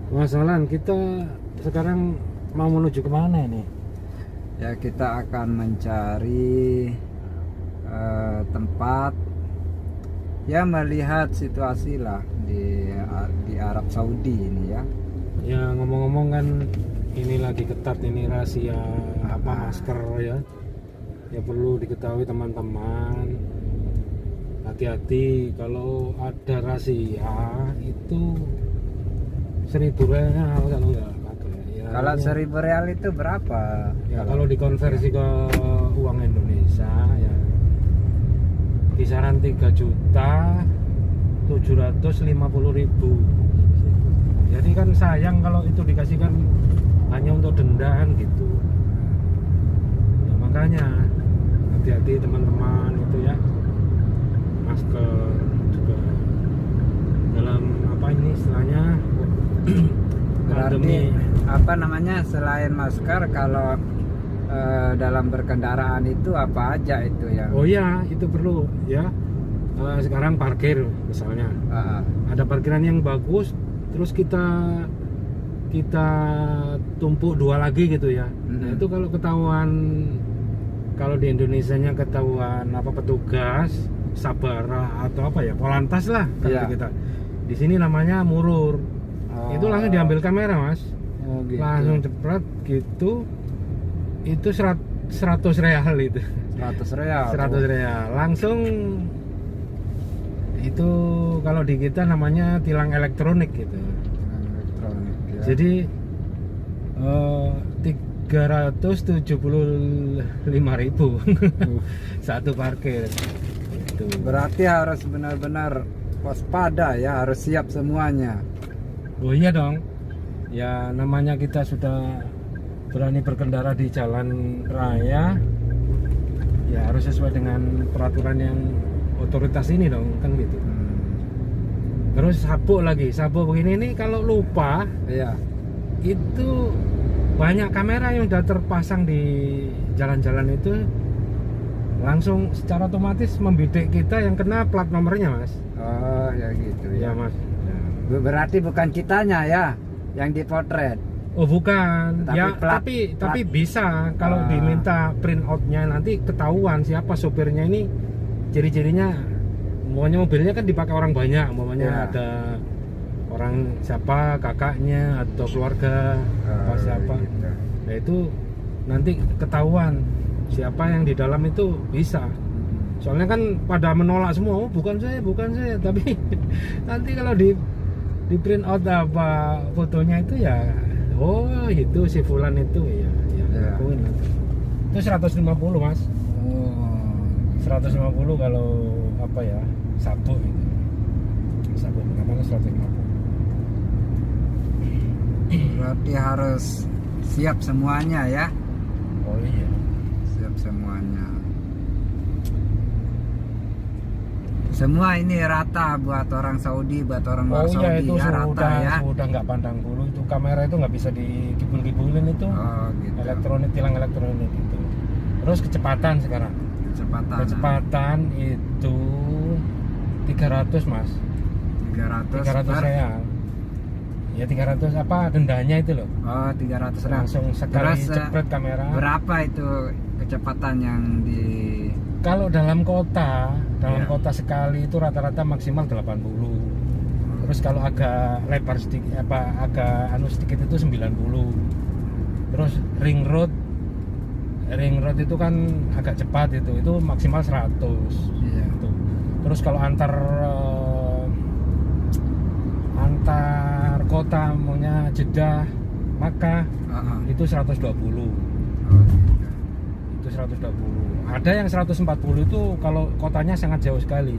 Mas Alan, kita sekarang mau menuju kemana ini? Ya, kita akan mencari tempat ya, melihat situasi lah di Arab Saudi ini ya. Ya ngomong-ngomong kan ini lagi ketat ini rahasia masker ya. Ya perlu diketahui teman-teman. Hati-hati kalau ada rahasia itu 1.000 real kalau nggak pakai. Ya, Kalau 1.000 real itu berapa? ya kalau dikonversi ke uang Indonesia ya kisaran 3.750.000. Jadi kan sayang kalau itu dikasihkan hanya untuk dendaan gitu. Ya, makanya hati-hati teman-teman itu ya, masker juga dalam apa ini istilahnya Berarti apa namanya, selain masker, kalau dalam berkendaraan itu apa aja itu yang oh iya itu perlu ya. Sekarang parkir misalnya ada parkiran yang bagus, terus kita tumpuk 2 lagi gitu ya. Nah itu kalau ketahuan, kalau di Indonesianya ketahuan apa petugas sabara atau apa ya, polantas lah kalau kita di sini namanya murur. Itu langsung diambil kamera mas. gitu. Langsung cepet gitu. Itu 100 real itu. 100 real 100 real langsung. Itu kalau di kita namanya tilang elektronik gitu. elektronik ya. Jadi 375.000 satu parkir itu. Berarti harus benar-benar waspada ya, harus siap semuanya. Oh iya dong. Ya namanya kita sudah berani berkendara di jalan raya, ya harus sesuai dengan peraturan yang otoritas ini dong, kan gitu. Terus sabuk begini nih, kalau lupa Iya. itu banyak kamera yang udah terpasang di jalan-jalan itu, langsung secara otomatis membidik kita yang kena plat nomornya mas. Oh ya gitu Ya ya. mas. Berarti bukan kitanya ya yang dipotret. Oh bukan, Tapi ya plat- tapi bisa kalau diminta print outnya nanti ketahuan siapa sopirnya ini, ciri-cirinya. Umpamanya mobilnya kan dipakai orang banyak, umpamanya ada orang siapa, kakaknya atau keluarga apa siapa. Gitu. Nah itu nanti ketahuan siapa yang di dalam itu bisa. Soalnya kan pada menolak semua, oh bukan saya, tapi nanti kalau di print out apa fotonya itu ya, oh itu si fulan itu ya akuin nanti. Itu 150 mas. Oh. 150 kalau apa ya, sabuk itu. Sabuk namanya 150. Berarti harus siap semuanya ya. Oh iya. Siap semuanya. Semua ini rata buat orang Saudi, buat orang luar Saudi Iya itu ya, rata ya. sudah nggak pandang bulu, itu kamera itu nggak bisa dikibul-kibulin itu. Oh gitu. Elektronik, tilang elektronik itu. Terus kecepatan sekarang. Kecepatan itu 300 mas. 300 real. Ya 300 apa dendanya itu loh. Oh 300 real. Langsung sekali Terus, cepret kamera. Berapa itu kecepatan yang di? Kalau dalam kota sekali itu rata-rata maksimal 80. Terus kalau agak lebar sedikit agak sedikit itu 90. Terus ring road itu kan agak cepat, itu maksimal 100. Iya. Gitu. Terus kalau antar kota maunya Jeddah Makkah itu 120. Itu 120. Ada yang 140 itu kalau kotanya sangat jauh sekali,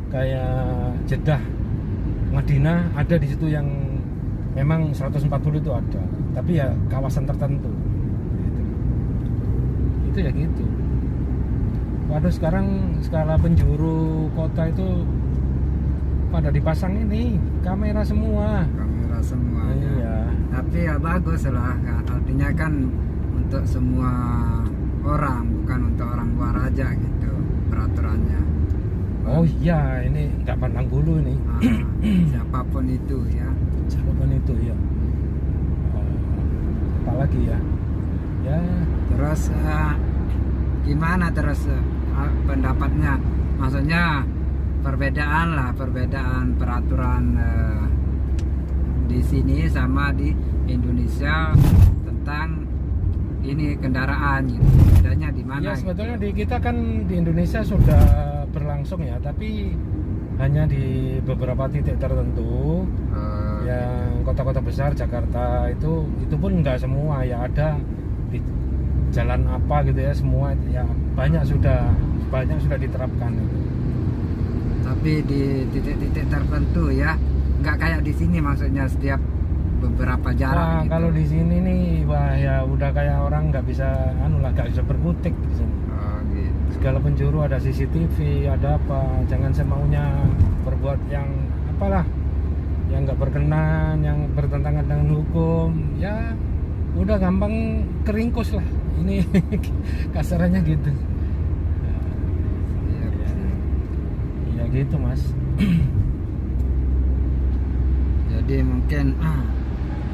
kayak Jeddah Madinah, ada di situ yang memang 140 itu ada, tapi ya kawasan tertentu itu ya gitu. Waduh, sekarang skala penjuru kota itu pada dipasang ini kamera semua. Iya. Tapi ya bagus lah, artinya kan untuk semua orang, bukan untuk orang luar aja gitu peraturannya. Oh iya, ini nggak pandang bulu ini. Siapapun itu ya. Siapapun itu ya. lagi ya. Ya, Terus gimana terus pendapatnya? Maksudnya perbedaan peraturan di sini sama di Indonesia tentang ini kendaraan gitu. Bedanya di mana? ya gitu? sebetulnya di kita kan di Indonesia sudah berlangsung ya, tapi hanya di beberapa titik tertentu. Yang kota-kota besar Jakarta itu pun nggak semua ya, ada di jalan apa gitu ya, semua ya banyak sudah diterapkan itu. Tapi di titik-titik tertentu ya, nggak kayak di sini, maksudnya setiap beberapa jarak Wah, gitu. kalau di sini nih, wah ya udah kayak orang nggak bisa nggak bisa berkutik di sini. Oh, gitu. Segala penjuru ada CCTV, ada apa, jangan semaunya berbuat yang apalah, yang nggak berkenan, yang bertentangan dengan hukum, ya udah gampang keringkus lah. Ini kasarannya gitu. Iya, Ya gitu mas. jadi mungkin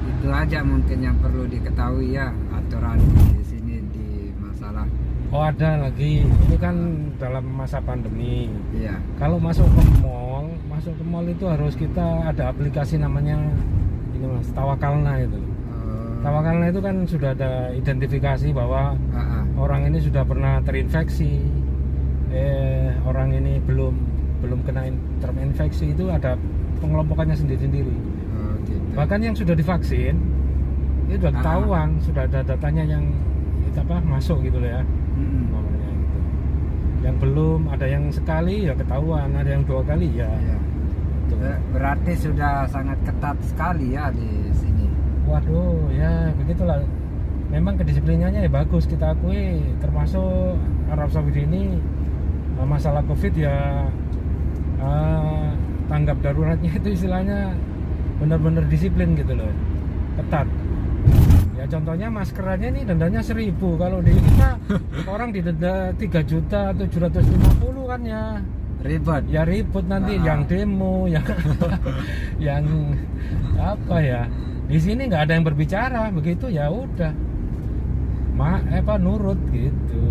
itu aja mungkin yang perlu diketahui ya, aturan di sini di masalah. Oh ada lagi, ini kan dalam masa pandemi. Iya. Kalau masuk ke mall itu harus kita ada aplikasi namanya ini mas, Tawakalna itu. Tawakalna itu kan sudah ada identifikasi bahwa orang ini sudah pernah terinfeksi, orang ini belum kena terinfeksi, itu ada pengelompokannya sendiri-sendiri. Gitu. Bahkan yang sudah divaksin itu sudah ketahuan, sudah ada datanya yang masuk gitu loh ya. Namanya gitu. Yang belum, ada yang sekali ya ketahuan, ada yang 2 kali ya. Iya. Gitu. Berarti sudah sangat ketat sekali ya di sini. Waduh, ya begitulah. Memang kedisiplinannya ya bagus, kita akui. Termasuk Arab Saudi ini masalah COVID ya, tanggap daruratnya itu istilahnya benar-benar disiplin gitu loh, ketat. Ya contohnya maskerannya ini dendanya 1.000. Kalau di kita orang didenda 3.750.000 kan ya. Ribet. Ya ribut nanti yang demo, yang apa ya. Di sini nggak ada yang berbicara, begitu ya udah. Nurut gitu.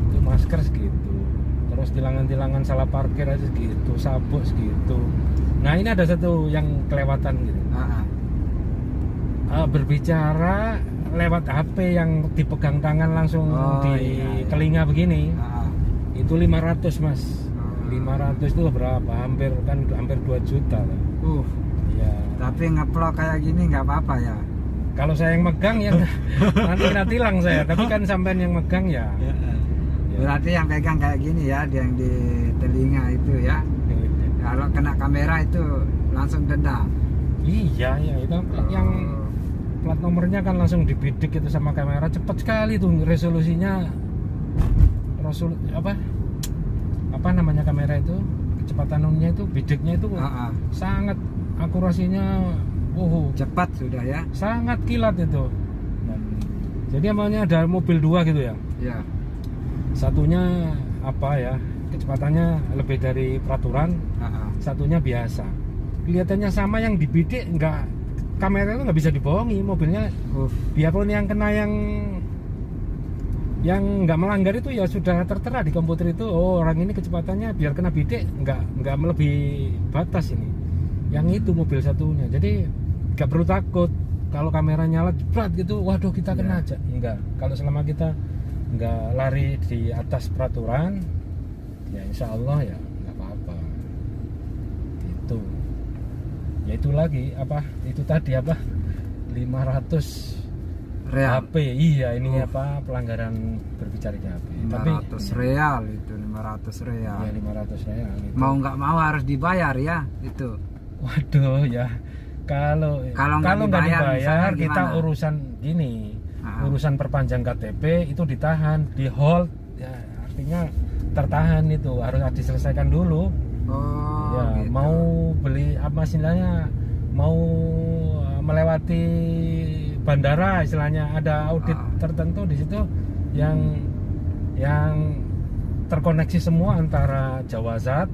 Itu masker segitu. Terus tilangan-tilangan salah parkir aja segitu, sabuk segitu. Nah, ini ada satu yang kelewatan gitu. Berbicara lewat HP yang dipegang tangan langsung di telinga begini. Itu 500 mas. 500 itu berapa? Hampir 2 juta lah. Ya. Tapi ngeplok kayak gini nggak apa-apa ya? Kalau saya yang megang ya nanti kena tilang saya. Tapi kan sampean yang megang ya. Berarti yang pegang kayak gini ya, yang di telinga itu ya. Kalau kena kamera itu langsung denda. Iya ya, itu yang plat nomornya kan langsung dibidik itu sama kamera, cepat sekali tuh resolusinya. Apa namanya kamera itu, kecepatannya itu, bidiknya itu sangat akurasinya cepat sudah ya. Sangat kilat itu. Jadi namanya ada mobil 2 gitu ya. Iya. Satunya kecepatannya lebih dari peraturan, satunya biasa. Kelihatannya sama, yang dibidik enggak, kamera itu nggak bisa dibohongi mobilnya. Biarpun yang kena yang nggak melanggar itu ya sudah tertera di komputer itu, orang ini kecepatannya biar kena bidik nggak melebihi batas ini. Yang itu mobil satunya, jadi nggak perlu takut kalau kamera nyala jebret gitu, waduh kita kena aja. Enggak, kalau selama kita nggak lari di atas peraturan ya insya Allah ya nggak apa-apa gitu. Ya itu lagi itu tadi 500 real. HP, iya ini pelanggaran berbicara di HP. 500 real itu, 500 real. Ya 500 real itu. Mau nggak mau harus dibayar ya itu. Waduh ya, kalau nggak dibayar kita gimana? urusan gini, urusan perpanjang KTP itu ditahan, di hold ya, artinya tertahan, itu harus diselesaikan dulu. Ya gitu. Mau beli apa istilahnya, mau melewati bandara istilahnya, ada audit tertentu di situ yang terkoneksi semua antara Jawazat,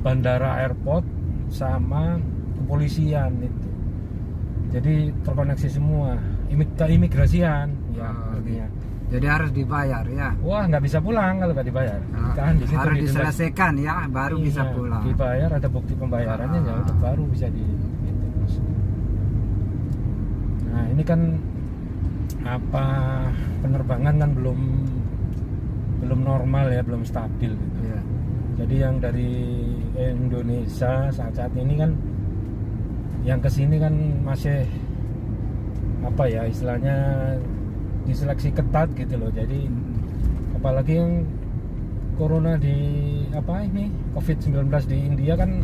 bandara, airport sama kepolisian itu. Jadi terkoneksi semua. Keimigrasian ya Oh, artinya. Jadi harus dibayar ya. Wah, nggak bisa pulang kalau nggak dibayar. Ditahan di situ, Harus didenda. diselesaikan ya, baru Iya, bisa pulang. dibayar, ada bukti pembayarannya ya udah baru bisa gitu, Mas. Nah ini kan apa, penerbangan kan belum normal ya, belum stabil gitu. Iya. Jadi yang dari Indonesia saat ini kan yang kesini kan masih apa ya istilahnya diseleksi ketat gitu loh. Jadi apalagi yang corona di apa ini COVID-19 di India kan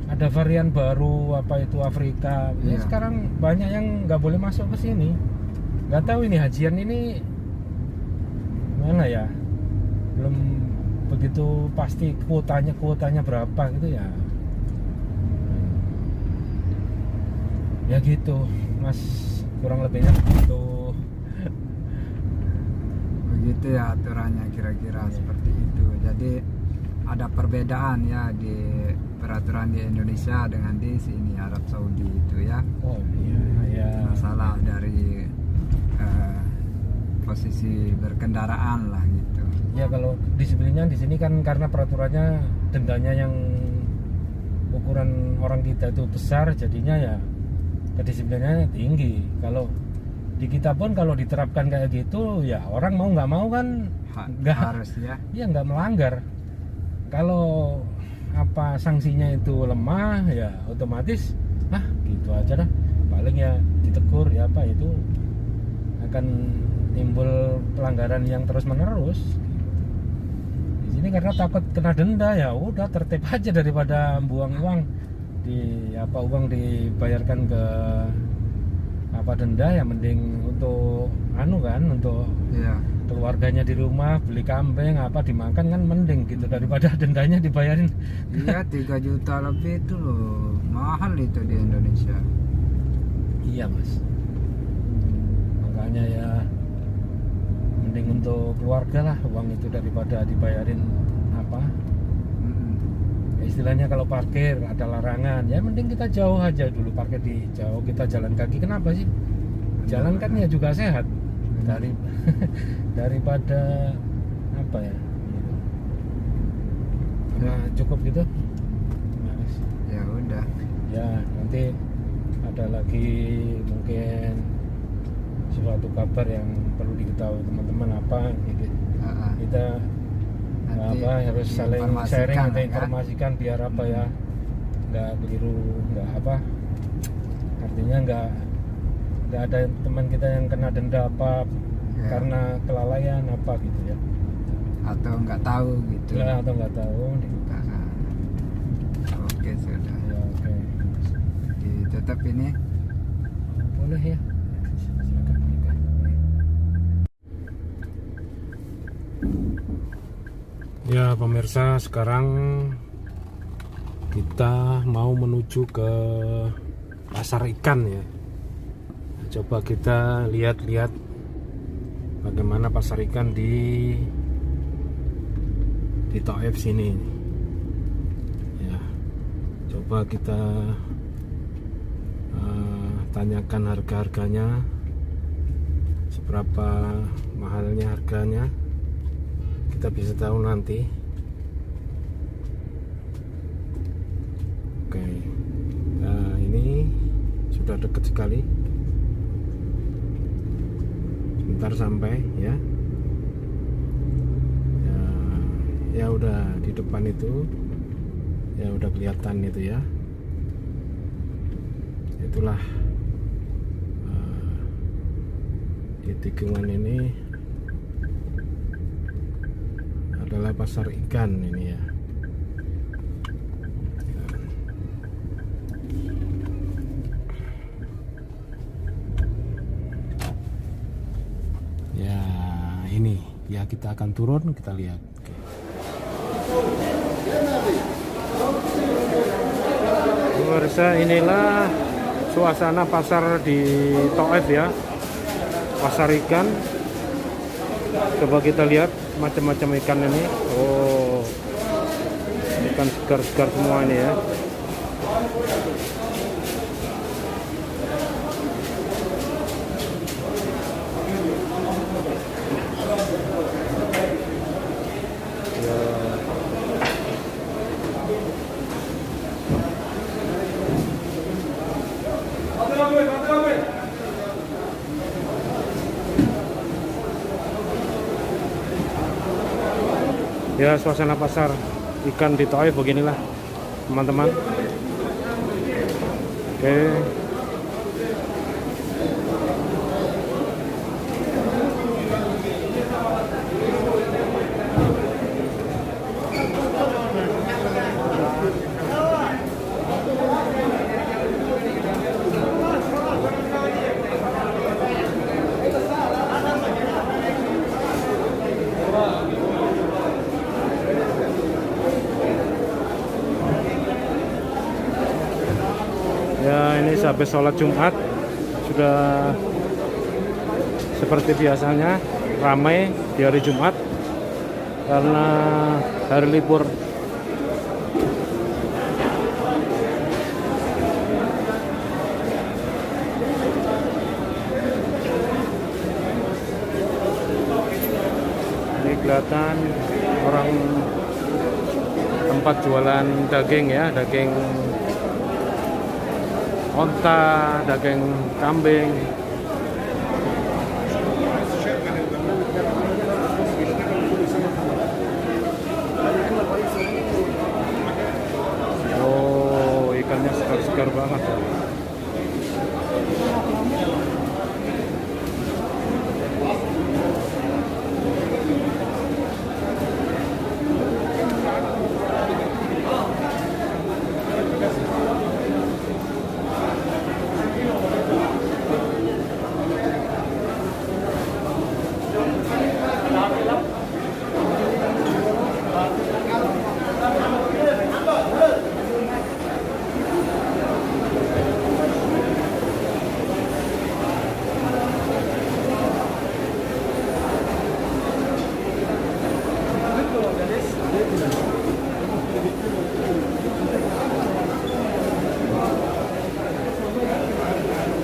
ada varian baru apa itu Afrika. Ya, Iya. sekarang banyak yang nggak boleh masuk ke sini. Nggak tahu ini hajian ini mana ya, belum begitu pasti kuotanya berapa gitu ya. Ya gitu Mas, kurang lebihnya begitu. Begitu ya aturannya kira-kira seperti itu. Jadi ada perbedaan ya di peraturan di Indonesia dengan di sini Arab Saudi itu ya. Oh iya ya. Masalah dari posisi berkendaraan lah gitu. Ya kalau disiplinnya di sini kan karena peraturannya dendanya yang ukuran orang kita itu besar, jadinya ya kedisiplinannya tinggi. Kalau di kita pun kalau diterapkan kayak gitu ya orang mau nggak mau kan nggak Harus ya. ya nggak melanggar. Kalau apa sanksinya itu lemah ya otomatis gitu aja dah, paling ya ditegur ya apa itu akan timbul pelanggaran yang terus menerus. Di sini karena takut kena denda ya udah tertib aja daripada buang uang uang dibayarkan ke apa denda ya mending untuk untuk Iya. keluarganya di rumah beli kambing apa dimakan kan mending gitu daripada dendanya dibayarin. Iya 3 juta lebih itu loh, mahal itu di Indonesia. Iya Mas, makanya ya mending untuk keluarga lah uang itu daripada dibayarin apa ya, istilahnya kalau parkir ada larangan ya mending kita jauh aja dulu, parkir di jauh, kita jalan kaki. Kenapa sih jalan kan ya juga sehat daripada apa ya gitu. Nah, cukup gitu Mas. Ya udah. Ya nanti ada lagi mungkin suatu kabar yang perlu diketahui teman-teman apa gitu. Kita Nanti apa harus saling diinformasikan sharing atau lah, ya. informasikan biar apa ya nggak keliru, nggak apa artinya nggak ada teman kita yang kena denda apa Ya. karena kelalaian apa gitu ya, Atau nggak tahu gitu. ya atau nggak tahu Oke sudah. ya oke. Ditutup ini. Boleh ya. Ya pemirsa, sekarang kita mau menuju ke pasar ikan ya. Coba kita lihat-lihat bagaimana pasar ikan di Thaif sini. Ya, coba kita tanyakan harga-harganya, seberapa mahalnya harganya. Kita bisa tahu nanti. Oke, nah ini sudah dekat sekali, sebentar sampai ya. Ya udah di depan itu ya udah kelihatan itu ya. Itulah di tikungan ini adalah pasar ikan ini ya. Ya ini ya kita akan turun, kita lihat. Oke. Pemirsa, inilah suasana pasar di Thaif ya, pasar ikan. Coba kita lihat macam-macam ikan ini. Oh, ikan segar-segar semua ini ya. Ya, suasana pasar ikan di Taif beginilah teman-teman. Oke. Ya, ini habis sholat Jumat sudah seperti biasanya ramai di hari Jumat karena hari libur. Ini kelihatan orang tempat jualan daging ya, daging onta, daging kambing. Oh, ikannya segar-segar banget ya.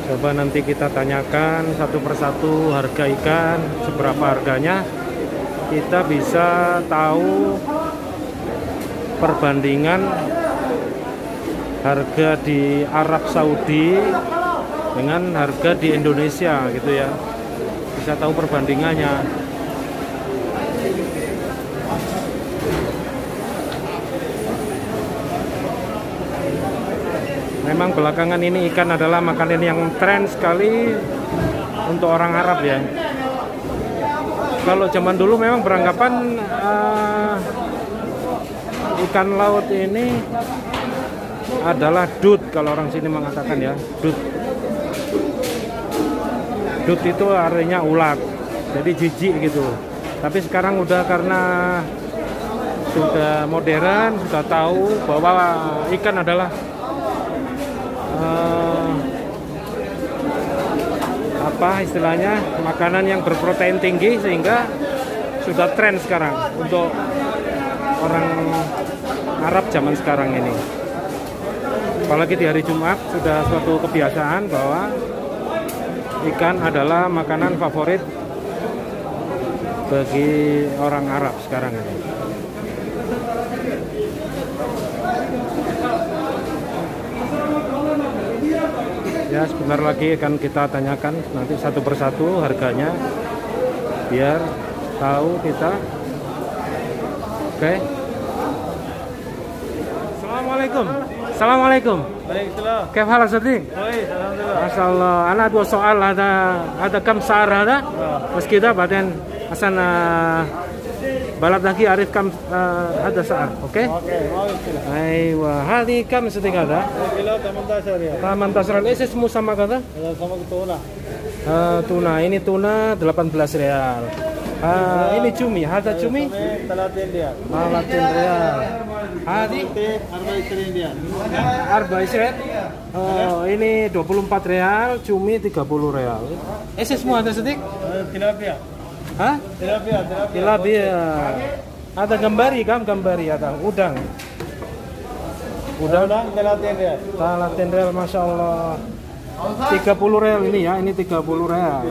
Coba nanti kita tanyakan satu persatu harga ikan, seberapa harganya. Kita bisa tahu perbandingan harga di Arab Saudi dengan harga di Indonesia gitu ya. Bisa tahu perbandingannya. Memang belakangan ini ikan adalah makanan yang tren sekali untuk orang Arab ya. Kalau zaman dulu memang beranggapan ikan laut ini adalah dut, kalau orang sini mengatakan ya, dut. Dut itu artinya ulat, jadi jijik gitu. Tapi sekarang udah, karena sudah modern, sudah tahu bahwa ikan adalah apa istilahnya, makanan yang berprotein tinggi, sehingga sudah tren sekarang untuk orang Arab zaman sekarang ini. Apalagi di hari Jumat sudah suatu kebiasaan bahwa ikan adalah makanan favorit bagi orang Arab sekarang ini. Ya, sebentar lagi akan kita tanyakan nanti satu persatu harganya biar tahu kita. Oke. Assalamualaikum. Assalamualaikum. Waalaikumsalam. كيف حالك صديق؟ كويس الحمد لله. ما شاء الله. أنا أدو سؤال، هذا كم سعر هذا؟ بس كده بعدين عشان بلد lagi أعرف كم هذا سعر. أوكي؟ اوكي ما مشكلة. أيوة. هذه كم صديق هذا؟ كيلو 18 ريال. 18 rial. Ini semua sama kata? هذا سمك تونة. Tuna, ini tuna 18 rial. Ini cumi, ada cumi 30 ريال. 30 rial. Hadi 24 ريال. Arba Israel. Ini 24 rial, cumi 30 rial. Ese semua ada sedikit? تلابيا. Hah? تلابيا. Tilapia. Ada gambari, gambari ada udang. Udang udang 30 ريال. 30 rial, masya Allah. 30 rial ini ya, ini 30 rial.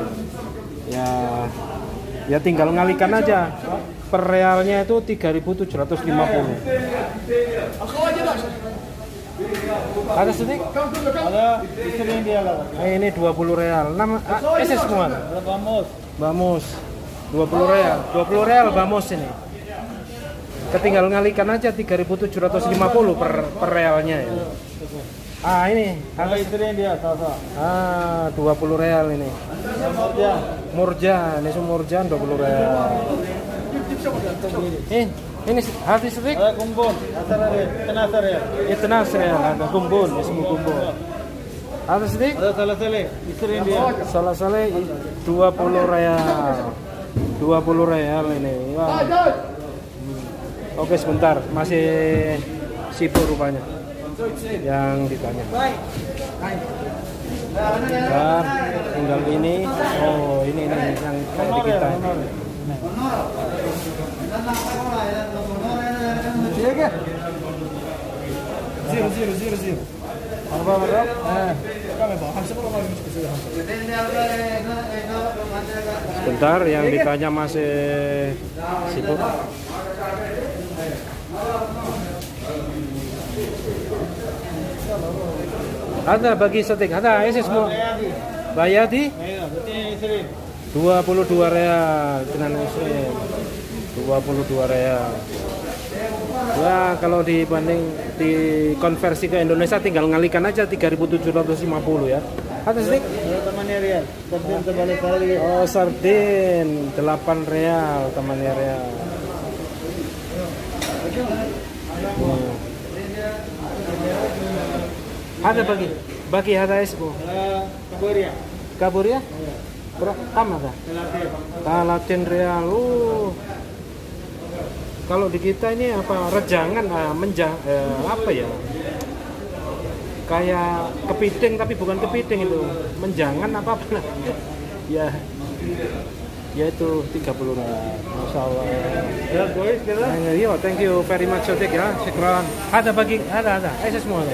Ya tinggal ngalikan aja. Per realnya itu 3.750. Ada sedikit? هذا 20 ريال. Ini 20 real. Ese semua. هذا باموس. Bamus 20 real. 20 real bamus ini. ketinggal ngalikan aja 3.750 per realnya ya. Ini Sama istri dia, sama. 20 real ini. Murja. Murjan, ini semua murjan 20 real. Ini hati sedikit. Ada kumbun, asal ada, kenasar ya. Itu real, ada kumbun, ini semua kumbun. Hati sedikit. Ada salah istri dia. Salah 20 real. 20 real ini. Wah. Oke, sebentar, masih sibuk rupanya yang ditanya. Bentar, tinggal ini. Oh, ini yang kayak di kita. Zero. Bentar, yang ditanya masih sibuk. Ada bagi setik, ada ini semua. Bayar di Ayo, ini istri. 22 real, tenan muslim. 22 real. Ya, kalau dibanding dikonversi ke Indonesia tinggal ngalikan aja 3.750 ya. Ada setik? Ada temannya Rian. Sardin terbalik kali. Oh, sardin 8 real, temannya real. Ada bagi ada esbo. Korea. Kabur ya? Berapa ada? Talatin real. Kalau di kita ini apa rejangan, apa ya? Kayak kepiting tapi bukan kepiting itu. Menjangan apa? Ya. Ya itu 30 real. Masyaallah. Ya, guys, kita. Yo, thank you very much Sotik ya. Syukran. Ada. Ada semua.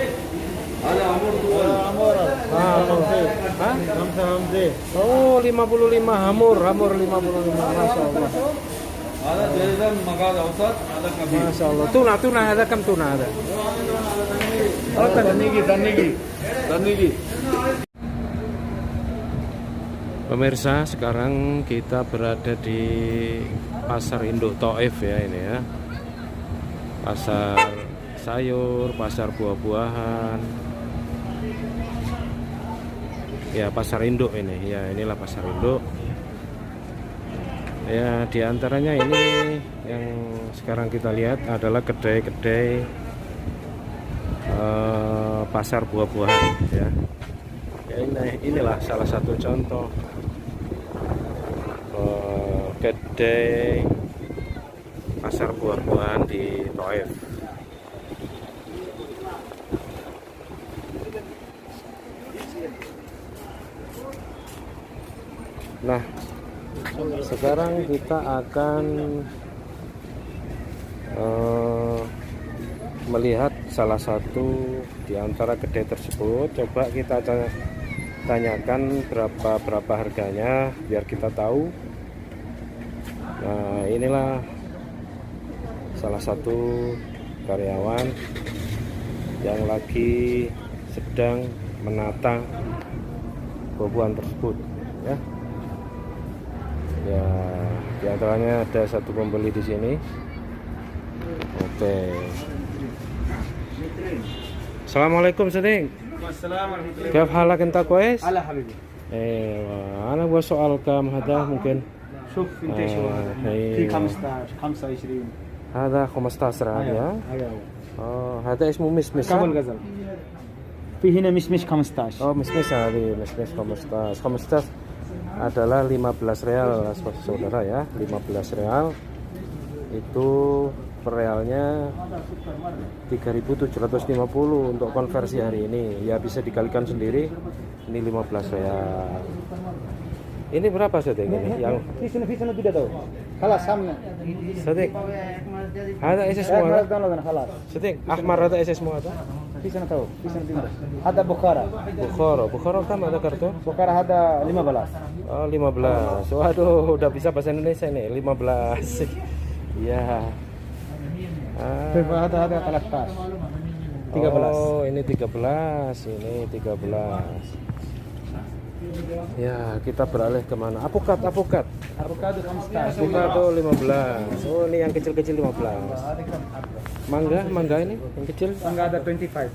Ada Amor. Hah? Hamzah. Oh, 55 hamur 55. Masyaallah. Ada jalan makan ausat, ada kami. Masyaallah. Tuna ada kan tuna ada. Dan nigi. Pemirsa, sekarang kita berada di Pasar Induk Thaif ya ini ya. Pasar sayur, pasar buah-buahan. Ya, pasar induk ini. Ya, inilah pasar induk. Ya, diantaranya ini yang sekarang kita lihat adalah kedai-kedai pasar buah-buahan ya. Ya, inilah salah satu contoh kedai pasar buah-buahan di Thaif. Nah, sekarang kita akan melihat salah satu di antara kedai tersebut. Coba kita tanyakan berapa harganya biar kita tahu. Nah, inilah salah satu karyawan yang lagi sedang menata buah-buahan tersebut ya. Ya, di antaranya ada satu pembeli di sini. Oke. Assalamualaikum Sadiq. Assalamualaikum. كيف حالك انت كويس؟ على حبيبي. ايوه انا بسأل كم هذا ممكن شوف انت شو في 15 25. هذا 15 ريال يا. هذا اسمه مشمش قبل غزل. في هنا مشمش 15. Oh, mishmish hari, mishmish 15. 15 adalah 15 real, saudara ya. 15 real itu per realnya 3.750 untuk konversi hari ini. Ya bisa dikalikan sendiri. Ini 15 real. Ini berapa Sodik ini? Yang في سنة tidak tahu. خلاص همنا. Sodik. Ada SS semua. أنا خلاص. Sodik, Ahmar ada SS semua ada? في سنة tahu. في سنة tidak. هذا بخارى. Bukhara kan ada kartu? بخارى هذا 15. Oh, 15. Waduh, udah bisa bahasa Indonesia nih, 15. Iya. هذا 13. 13. Oh, ini 13. Ini 13. Ya, kita beralih kemana? Apukat. Avocado 15. Avocado 15. Oh, ini yang kecil-kecil 15. Mangga ini yang kecil Mangga ada 25.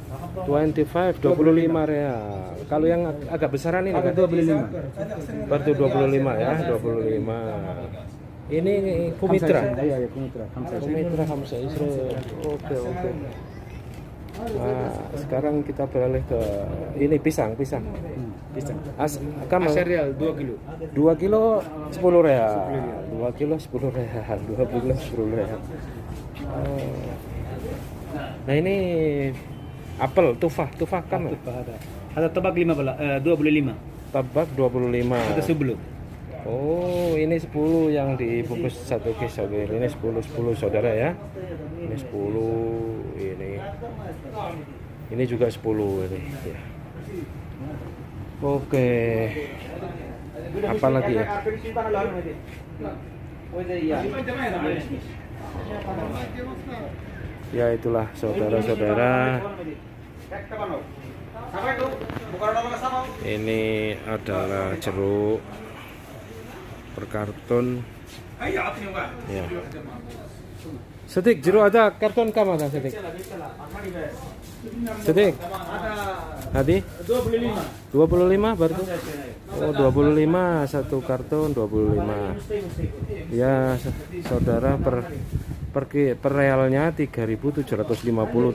25 real. Kalau yang agak besaran ini Ada kan 25. baru 25 ya, 25. Ini kumitra. Iya, ya, kumitra. Kumitra Hamsa Israel. Oke. Nah, sekarang kita beralih ke ini pisang. Pisang. Kamu Serial 2 kilo. 2 kilo 10 real. 2 kilo 10 real. 2 kilo 10 real. Nah, ini apel tufah kamu. Ada tabak 25. Tabak 25. Ada 10. Oh, ini 10 yang dibungkus satu kes. Oke, ini 10 saudara ya. Ini 10 ini. Ini juga 10 ini. Ya. Oke. Apa lagi ya? Ya itulah saudara-saudara. Ini adalah jeruk per karton. Ya. Sedik jeruk ada karton kamu ada sedik. Sedik. Tadi 25 baru. Oh, 25 satu karton 25. Ya, saudara per realnya 3.750,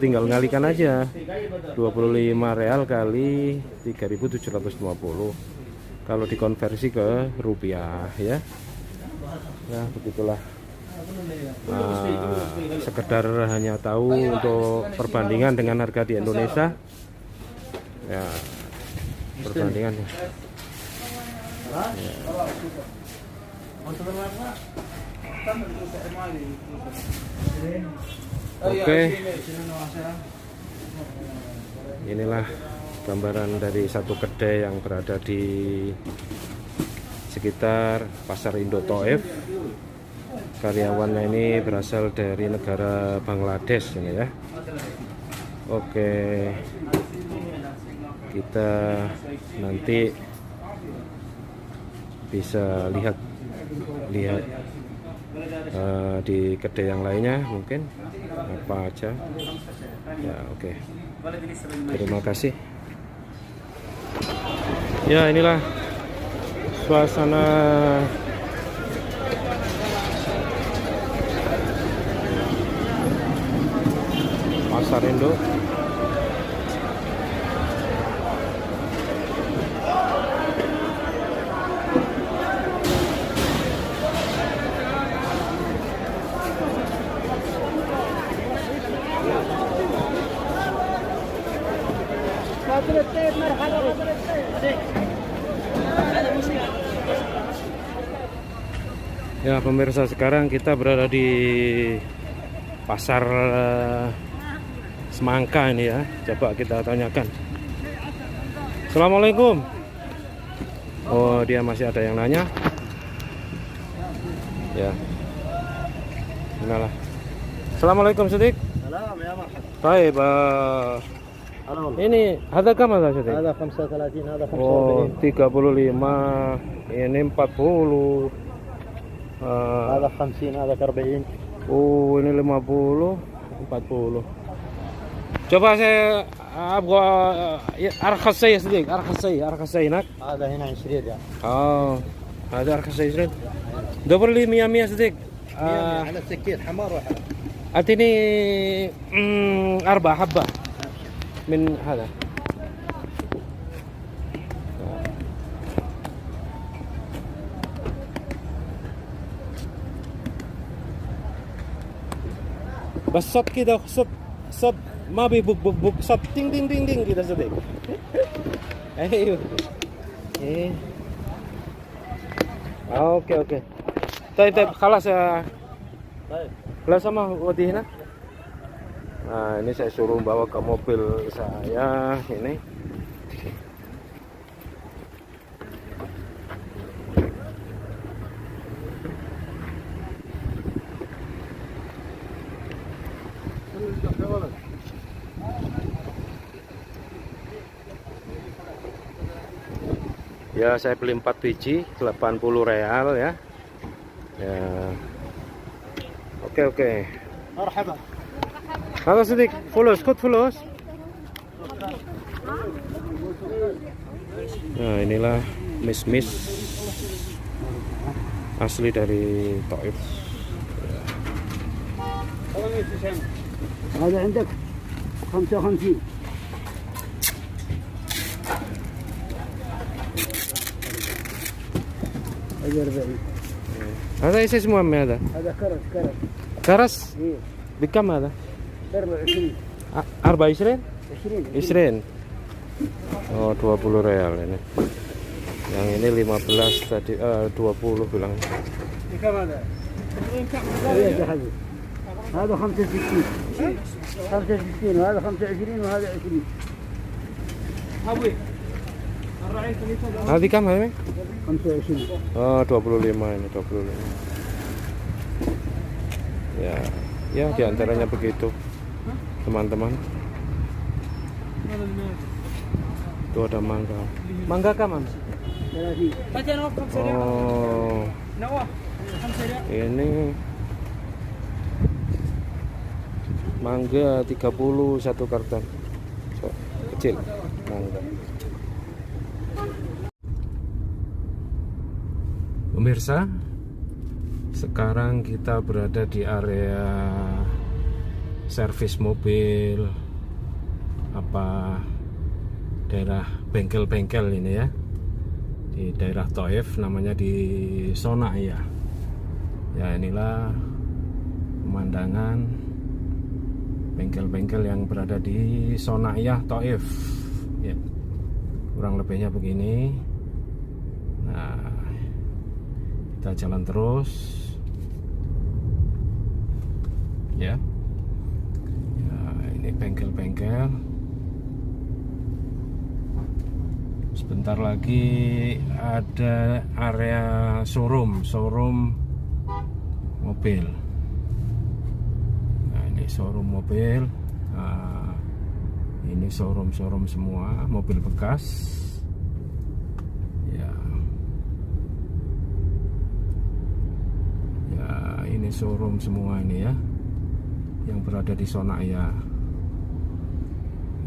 tinggal ngalikan aja. 25 real kali 3.750. Kalau dikonversi ke rupiah ya. Nah, begitulah. Sekedar hanya tahu untuk perbandingan dengan harga di Indonesia. Ya, perbandingan. Ya. Oke. Inilah gambaran dari satu kedai yang berada di sekitar Pasar Indo Thaif. Karyawannya ini berasal dari negara Bangladesh ini ya. Oke. Kita nanti bisa lihat di kedai yang lainnya mungkin apa aja ya. Oke, terima kasih ya. Inilah suasana Pasar Indo. Ya pemirsa, sekarang kita berada di pasar semangka ini ya. Coba kita tanyakan. Assalamualaikum. Oh, dia masih ada yang nanya. Ya. Inilah. Assalamualaikum Sidik. Salam ya marhaba. Baik, ini ada kam ada Sidik? Ada 35, ada 45. Oh, 35. Ini 40. Ada 50, ada 40. Oh, ini 50, 40. Coba saya arkhas saya sedikit, arkhas saya nak. Ada hina 20 ya. Oh, ada arkhas saya sedikit. Double 100 sedikit. على السكين حمار واحد. أعطيني 4 حبة من هذا. بس صوت كده، صوت ما بيبق صوت دين دين دين دين كده صدق. ايوه ايه اوكي طيب خلاص ya. Lah sama wadih nah. Nah, ini saya suruh bawa ke mobil saya ini. Ya, saya beli 4 biji 80 real ya. Ya. Oke. مرحبا. Halo Sidik, fulus, kut fulus. Nah, inilah mis-mis asli dari Taif. هذا عندك 55. هذا 40. Ada isi semua mie ada. هذا كرز. Karas, ايه bikam ada. 24. Arba Isren? 20. Isren. Oh, 20 real ini. Yang ini 15 tadi 20 bilang. كم هذا؟ هذا حبيبي. هذا 65. 65 وهذا 25 وهذا 20. أبوي الرعي Ah, bikam ini? 25. Oh, 25 ini, 25. Ya diantaranya begitu, teman-teman. Itu ada mangga. Mangga kaman? 30. Oh, ini mangga 30 satu karton. So, kecil mangga. Pemirsa, sekarang kita berada di area servis mobil, daerah bengkel-bengkel ini ya, di daerah Taif, namanya di Sonaya. Ya, inilah pemandangan bengkel-bengkel yang berada di Sonaya Taif. Ya, kurang lebihnya begini. Nah, kita jalan terus ya. Ini bengkel-bengkel. Sebentar lagi ada area showroom mobil. Nah, ini showroom mobil. Nah, ini showroom semua mobil bekas. Ini showroom semua ini ya, yang berada di Sonaya.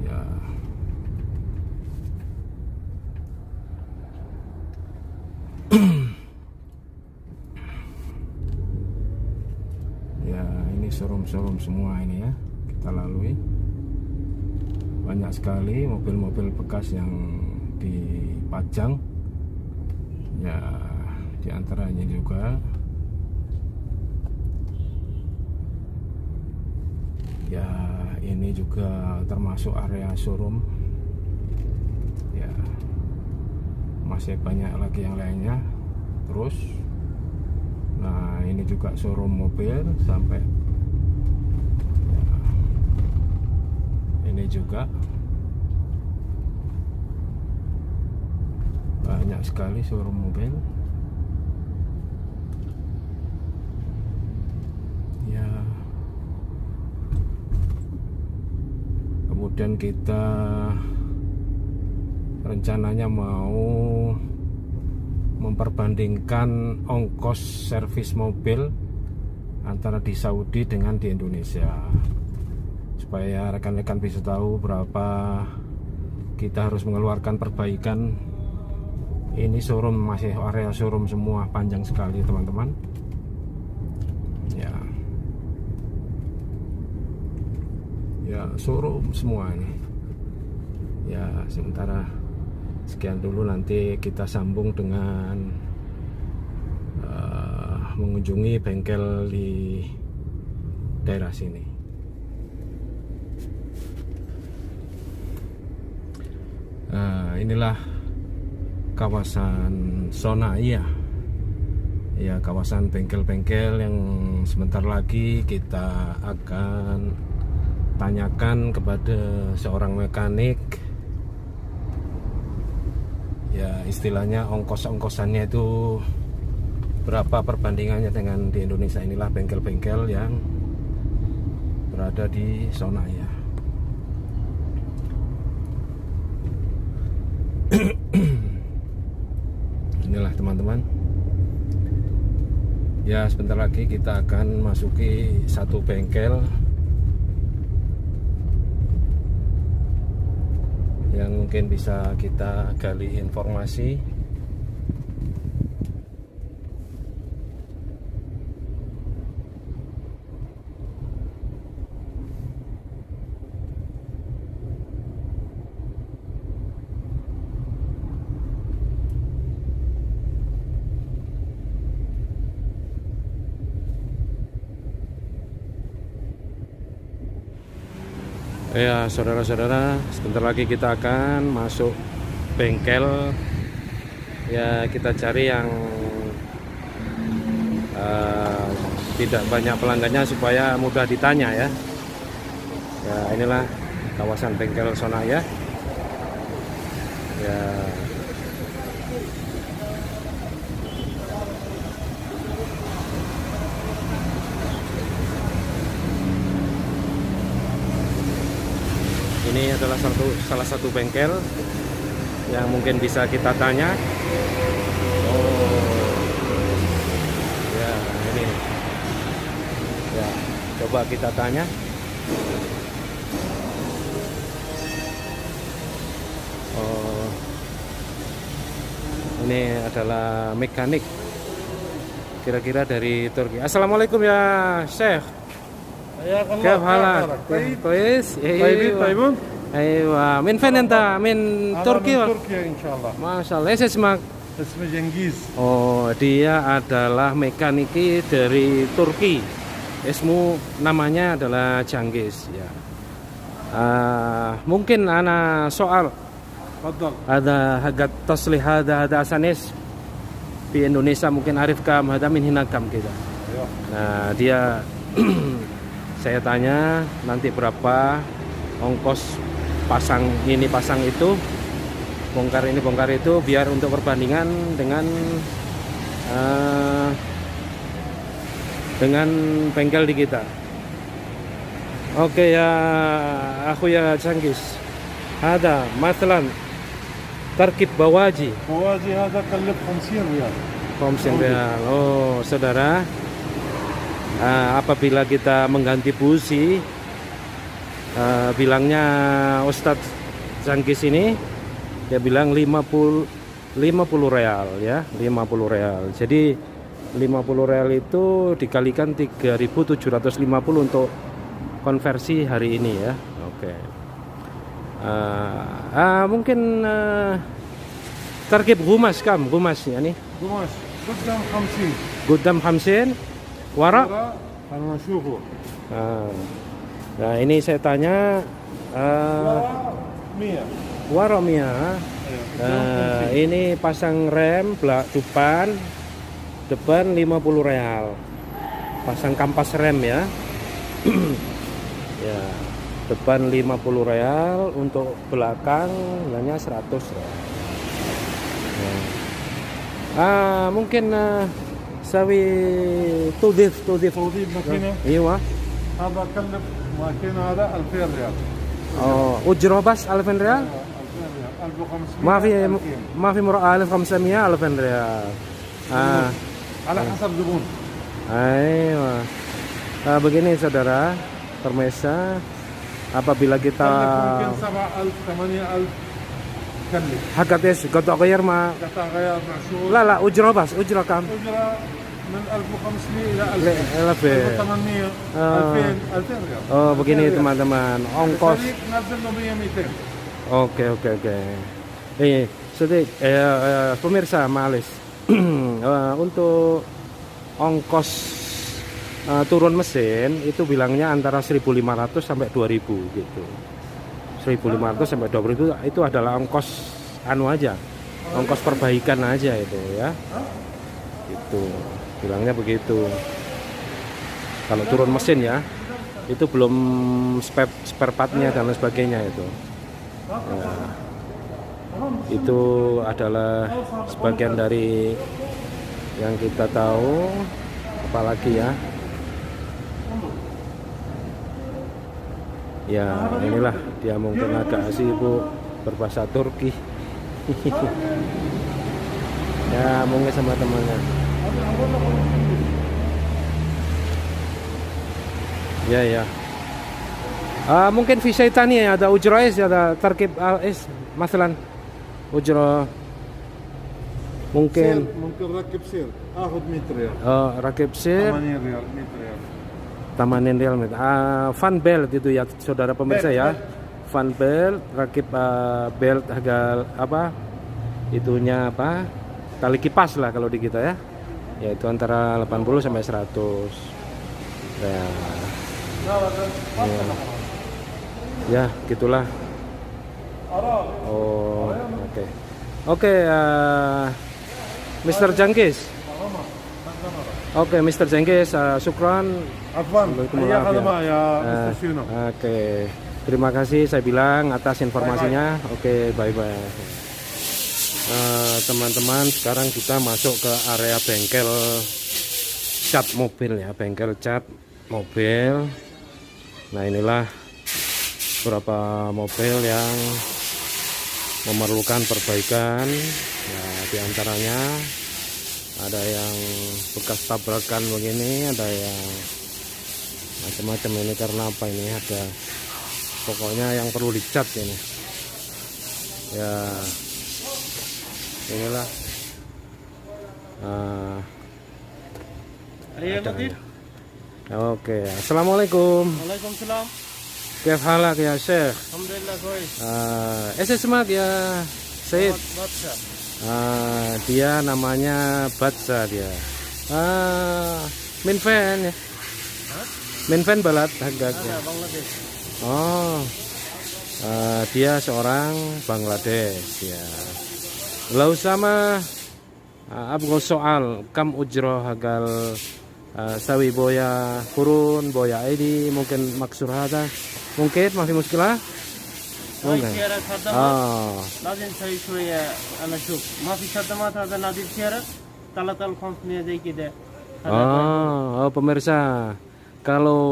Ya. Ya, ini showroom semua ini ya, kita lalui. Banyak sekali mobil-mobil bekas yang dipajang. Ya, diantaranya juga ya, ini juga termasuk area showroom ya, masih banyak lagi yang lainnya terus. Nah, ini juga showroom mobil sampai ya, ini juga banyak sekali showroom mobil ya. Kemudian kita rencananya mau memperbandingkan ongkos servis mobil antara di Saudi dengan di Indonesia, supaya rekan-rekan bisa tahu berapa kita harus mengeluarkan perbaikan. Ini showroom, masih area showroom semua, panjang sekali teman-teman ya, showroom semua ini ya. Sementara sekian dulu, nanti kita sambung dengan mengunjungi bengkel di daerah sini. Inilah kawasan Sonaya ya, kawasan bengkel-bengkel yang sebentar lagi kita akan tanyakan kepada seorang mekanik ya, istilahnya ongkos-ongkosannya itu berapa perbandingannya dengan di Indonesia. Inilah bengkel-bengkel yang berada di Sonaya. Inilah teman-teman Ya, sebentar lagi kita akan masuki satu bengkel yang mungkin bisa kita gali informasi. Ya, saudara-saudara, sebentar lagi kita akan masuk bengkel. Ya, kita cari yang tidak banyak pelanggannya supaya mudah ditanya ya. Ya, inilah kawasan bengkel Sonaya. Ya. Ini adalah salah satu bengkel yang mungkin bisa kita tanya. Oh, ya ini, ya coba kita tanya. Oh, ini adalah mekanik, kira-kira dari Turki. Assalamualaikum ya Syekh. كيف حالك؟ كويس؟ طيبون؟ ايوه من فين انت؟ من تركيا؟ من تركيا ان شاء الله. ما شاء الله. ايش اسمك؟ اسمي جنgiz. Oh, dia adalah mekaniki dari Turki. Namanya adalah Cengiz ya. Mungkin ana soal. تفضل. Ada hagat taslih ada sanis di Indonesia mungkin arif kam ada min hina kam kita. Nah, dia saya tanya nanti berapa ongkos pasang ini pasang itu, bongkar ini bongkar itu, biar untuk perbandingan dengan bengkel di kita. Oke ya, aku ya Cengiz. Ada مثلا تركيب بواجي هذا كلف 50 ريال. 50 real. Oh, saudara. Apabila kita mengganti busi, bilangnya Ustadz Cengiz ini, dia bilang 50 real ya, 50 real. Jadi 50 real itu dikalikan 3.750 untuk konversi hari ini ya. Oke. Mungkin terkib gumas ya nih. قماش قدام 50. Gudam 50 warak. خلينا نشوفه. Nah, ini saya tanya 100. waromia. Ini pasang rem depan 50 real. Pasang kampas rem ya. Ya, depan 50 real, untuk belakang hanya 100 real. Mungkin sawi tudif ماكينه. iya. هذا كلف ماكينه هذا 2000 ريال. Oh, ujro bas 1000 real. 2000 1500. ما في مرة 1500 1000 ريال. على حسب زبون. Ayo. Begini saudara, permesa, apabila kita ممكن 7000 8000 كلف. hakates gotok غير ma قطع غيار معشور. la ujro bas ujro kam أجرة من 1500 إلى 1000. 1800 2000 2000 ريال. Oh, begini teman-teman, ongkos. الفريق نزل له 100 200. Oke. Sedih, pemirsa malis. Untuk ongkos turun mesin itu bilangnya antara 1.500 sampai 2.000 gitu. 1.500 sampai 2.000 itu adalah ongkos aja, ongkos perbaikan aja itu ya. Itu bilangnya begitu. Kalau turun mesin ya, itu belum spare partnya dan lain sebagainya itu. Ya, itu adalah sebagian dari yang kita tahu. Apalagi ya, ya inilah dia mungkin agak sibuk berbahasa Turki. Ya mungkin sama temannya. Ya ya. ممكن في شيء تاني هذا أجرة إيش هذا تركيب إيش مثلا أجرة ممكن ممكن ركب سير اخذ 100 ريال rakib sir 80 ريال 100 ريال 80 rial fan belt itu ya saudara pemirsa ya. Fan belt rakib belt harga apa itunya apa tali kipas lah kalau di kita ya, yaitu antara 80 sampai 100 ya. Ya gitulah. Oh oke oke Mr. Jangkis. Oke Mr. Jangkis, syukran. عفوا Waalaikumsalam, حياك الله ya. يا مستر شنو Oke, terima kasih saya bilang atas informasinya. Oke, bye bye. Teman-teman, sekarang kita masuk ke area bengkel cat mobil ya, bengkel cat mobil. Nah inilah beberapa mobil yang memerlukan perbaikan. Ya, diantaranya ada yang bekas tabrakan begini, ada yang macam-macam ini karena apa ini ada pokoknya yang perlu dicat ini ya inilah adanya. Oke, assalamualaikum. Waalaikumsalam. Kif halak ya Syekh? Alhamdulillah كويس. Esmak ya Said. Baca. Dia namanya Batsa dia. Min fan ya. Min fan balat hagak ya. Bangladesh. Oh. Dia seorang Bangladesh ya. Lau sama abgo soal kam ujro hagal sawi boya kurun boya ID mungkin maksur hada mungkin masih muskilah mungkin. لازم تسوي شوية أنا شوف ما في خدمات هذا نادي السيارة 3500 زي كده. Oh, pemirsa, kalau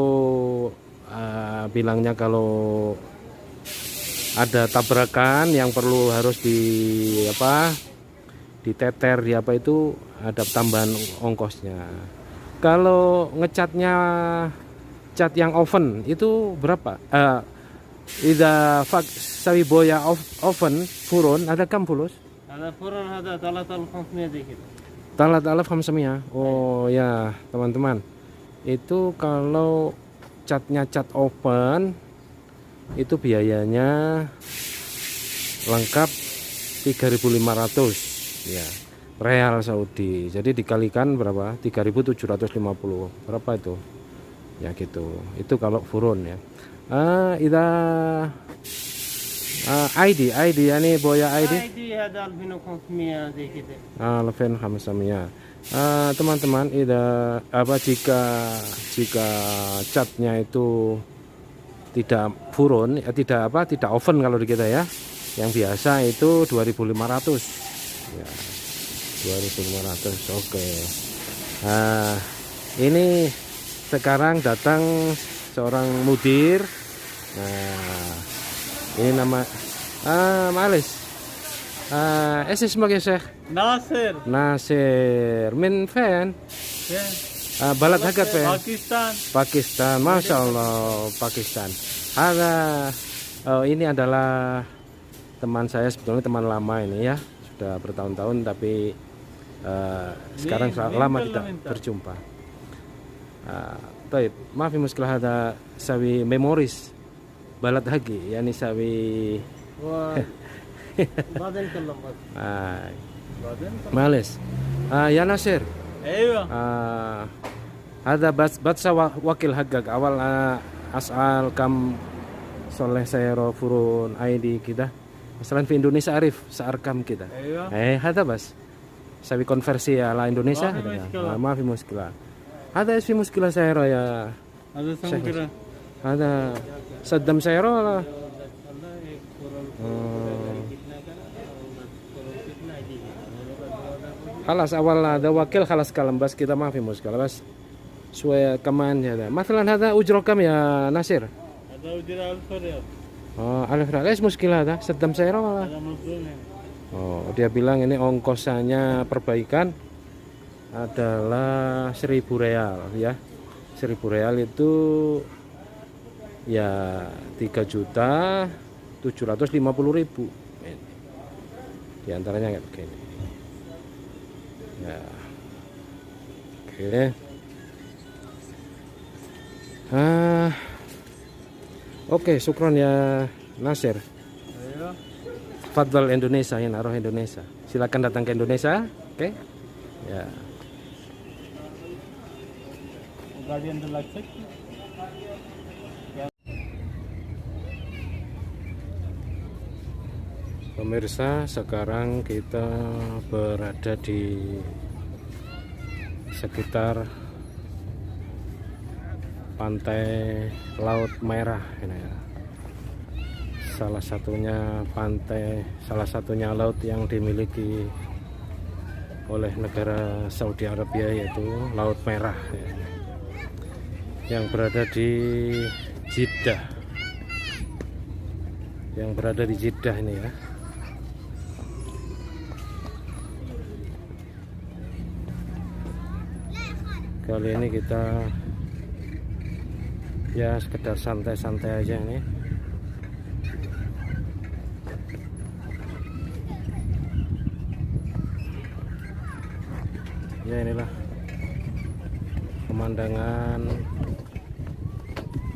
bilangnya kalau ada tabrakan yang perlu harus diteter di apa itu ada tambahan ongkosnya. Kalau ngecatnya cat yang oven itu berapa? Ida fak sawi boya oven furun ada kam fulus? هذا فرن هذا 3500 زي كده. Talat alaf hamsamiyah. Oh ya teman-teman, itu kalau catnya cat oven itu biayanya lengkap 3.500 ya real Saudi. Jadi dikalikan berapa? 3.750 berapa itu? Ya gitu. Itu kalau furun ya. Ida ID yani boya ID. ID هذا 2500 زي كده. 2500. Teman-teman, jika catnya itu tidak furun, tidak oven kalau di kita ya. Yang biasa itu 2.500. Ya. 2.500. Oke. Ini sekarang datang seorang mudir. Nah, ini nama Malis. Sebagai Syekh Nasir min fan balat hagat fan Pakistan Masya Allah Pakistan. Ini adalah teman saya, sebetulnya teman lama ini ya, sudah bertahun-tahun tapi sekarang lama tidak berjumpa. Taib, maaf muskilah ada sawi memoris balat hagi yani sawi بعدين نتكلم بس. Males. Ya Nasir. ايوه. Ada batsa wakil hagak awal asal kam soleh sayro furun ID kita. Masalah di Indonesia arif searkam kita. Ada bas. Sabi konversi ala Indonesia. Maaf muskilah. Ada isfi muskilah sayro ya. هذا سمكرة. Ada Saddam sayro lah. Halas awal ada wakil halas kalam bas kita maafi muskil bas suaya kaman ya. Masalan hada ujro kam ya Nasir. هذا وجرا 1000 ريال. Oh, alif real muskil hada Saddam sayro malah. هذا مفروض. Oh, dia bilang ini ongkosannya perbaikan adalah 1.000 real ya. 1.000 real itu ya 3.750.000. Di antaranya kayak begini ya. Oke. Oke, syukron ya Nasir. Ayo. Fadl Indonesia, ya naruh Indonesia. Silakan datang ke Indonesia. Oke. Ya. Guardian the light. Pemirsa, sekarang kita berada di sekitar pantai Laut Merah ini ya. Salah satunya laut yang dimiliki oleh negara Saudi Arabia, yaitu Laut Merah ya, yang berada di Jeddah ini ya. Kali ini kita ya sekedar santai-santai aja nih. Ya inilah pemandangan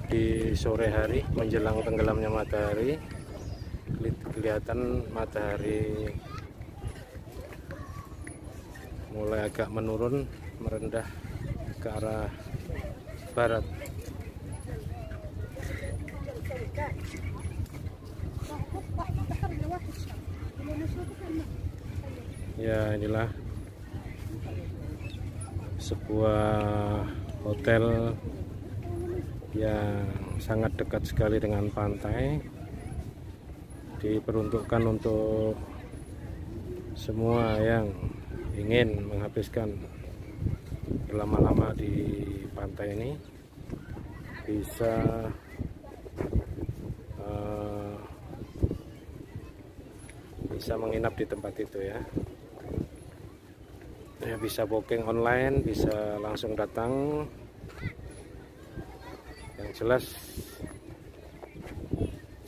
di sore hari menjelang tenggelamnya matahari. Kelihatan matahari mulai agak menurun, merendah ke arah barat. Ya inilah sebuah hotel yang sangat dekat sekali dengan pantai, diperuntukkan untuk semua yang ingin menghabiskan berlama-lama di pantai ini bisa menginap di tempat itu ya. Ya, bisa booking online, bisa langsung datang. Yang jelas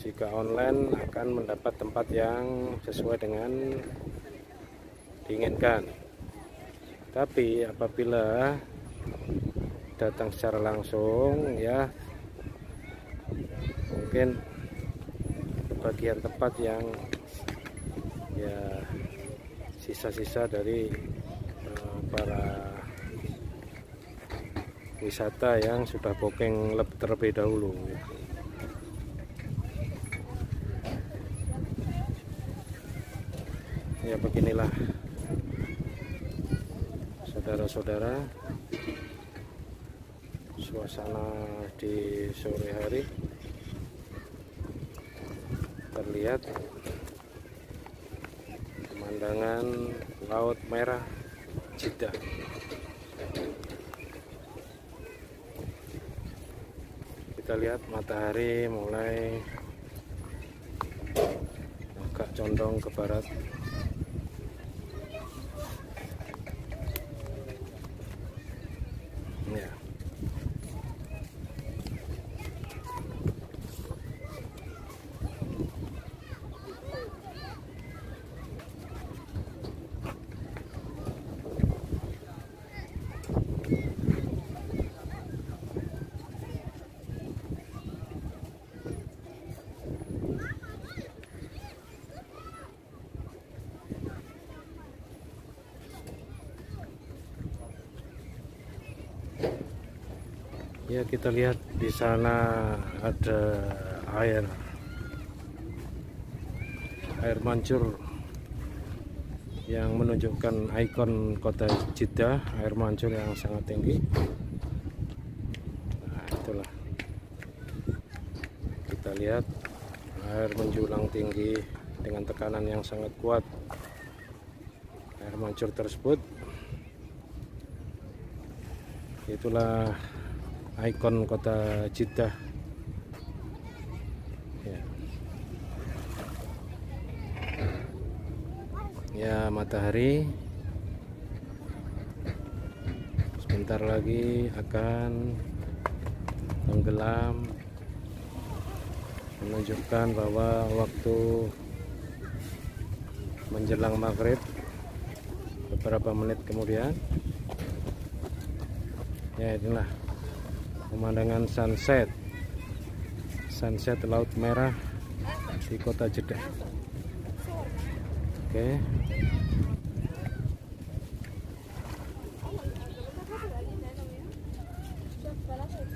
jika online akan mendapat tempat yang sesuai dengan diinginkan. Tapi apabila datang secara langsung ya, mungkin bagian tempat yang ya sisa-sisa dari para wisata yang sudah booking terlebih dahulu. Ya beginilah saudara-saudara suasana di sore hari, terlihat pemandangan Laut Merah Jeddah. Kita lihat matahari mulai agak condong ke barat. Ya. Ya, kita lihat di sana ada air mancur yang menunjukkan ikon kota Jeddah, air mancur yang sangat tinggi. Nah, itulah kita lihat air menjulang tinggi dengan tekanan yang sangat kuat. Air mancur tersebut itulah ikon kota Jeddah ya. Ya, matahari sebentar lagi akan tenggelam menunjukkan bahwa waktu menjelang maghrib beberapa menit kemudian, ya inilah pemandangan sunset Laut Merah di kota Jeddah. Oke.